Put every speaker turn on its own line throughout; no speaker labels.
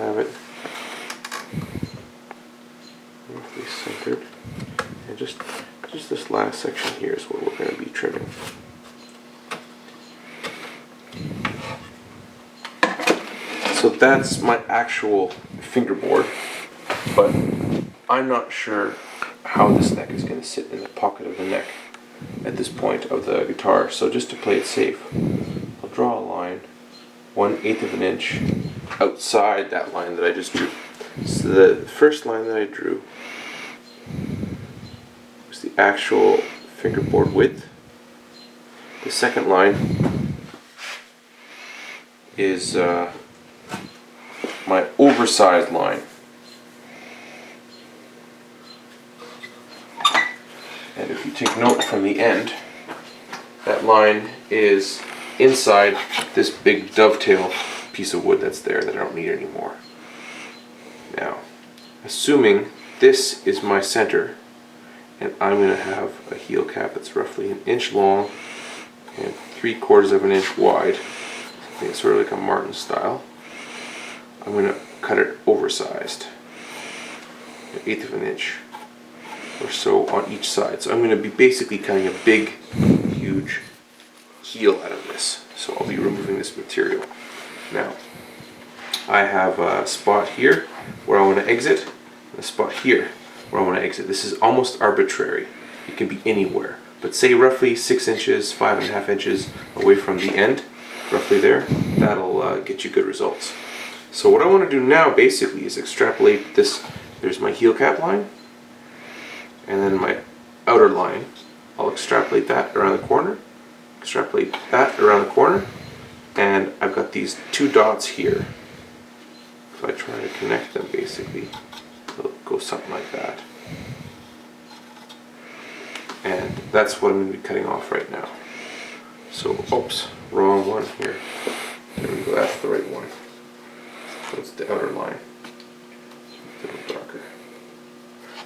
have it roughly centered. And just this last section here is what we're going to be trimming. So that's my actual fingerboard, but I'm not sure how this neck is going to sit in the pocket of the neck at this point of the guitar. So just to play it safe, I'll draw a line 1/8 of an inch outside that line that I just drew. So the first line that I drew was the actual fingerboard width. The second line is my oversized line. And if you take note from the end, that line is inside this big dovetail piece of wood that's there that I don't need anymore. Now, assuming this is my center, and I'm going to have a heel cap that's roughly 1 inch long and 3/4 of an inch wide. I think it's sort of like a Martin style. I'm going to cut it oversized, 1/8 of an inch or so on each side. So I'm going to be basically cutting a big, huge heel out of this. So I'll be removing this material. Now, I have a spot here where I want to exit, and a spot here where I want to exit. This is almost arbitrary. It can be anywhere. But say roughly 6 inches, 5.5 inches away from the end, roughly there, that'll get you good results. So what I want to do now basically is extrapolate this. There's my heel cap line, and then my outer line. I'll extrapolate that around the corner, extrapolate that around the corner, and I've got these 2 dots here. If I try to connect them basically, it'll go something like that. And that's what I'm going to be cutting off right now. So, oops, wrong one here. There we go, that's the right one. That's the outer line. A little darker.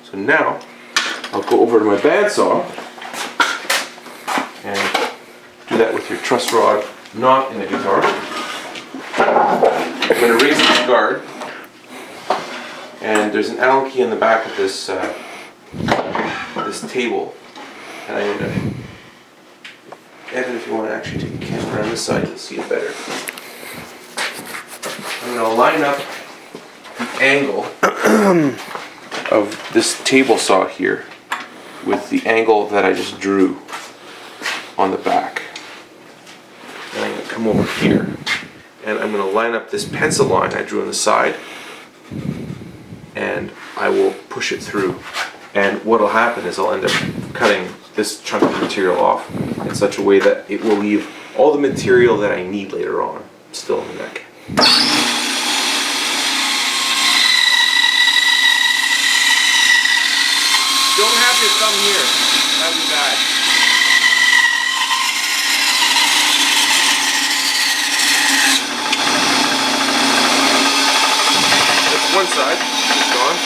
So now, I'll go over to my bandsaw and do that with your truss rod not in the guitar. I'm going to raise this guard, and there's an Allen key in the back of this this table, and I'm going to, Evan, if you want to actually take the camera around this side, you'll see it better. I'm going to line up the angle of this table saw here with the angle that I just drew on the back. And I'm going to come over here, and I'm going to line up this pencil line I drew on the side, and I will push it through. And what will happen is I'll end up cutting this chunk of material off in such a way that it will leave all the material that I need later on still in the neck. Don't have your thumb here. That'd be bad. That's one side. It's gone.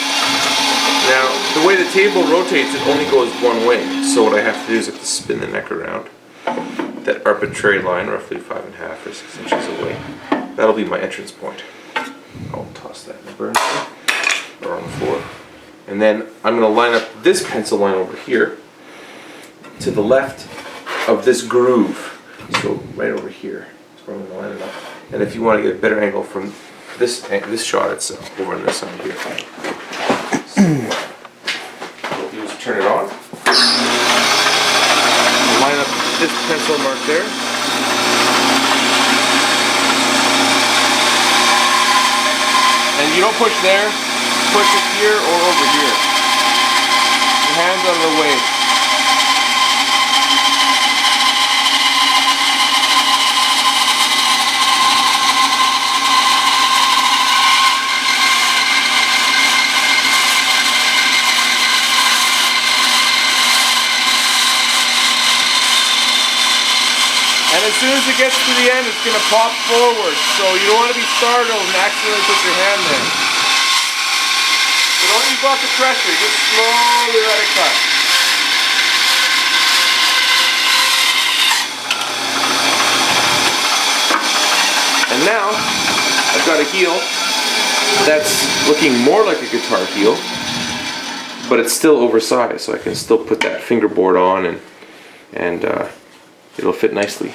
Now, the way the table rotates, it only goes one way. So what I have to do is I have to spin the neck around that arbitrary line, roughly 5.5 or 6 inches away. That'll be my entrance point. I'll toss that in the burn or on the floor. And then I'm going to line up this pencil line over here to the left of this groove. So right over here is where I'm going to line it up. And if you want to get a better angle from this shot, it's over on this side here. So what I'll do is turn it on. I'll line up this pencil mark there. And you don't push there. Push it here or over here. Your hands out of the way. And as soon as it gets to the end, it's going to pop forward. So you don't want to be startled and accidentally put your hand there. Don't use lots of pressure, just slowly let it cut. And now, I've got a heel that's looking more like a guitar heel, but it's still oversized, so I can still put that fingerboard on and it'll fit nicely.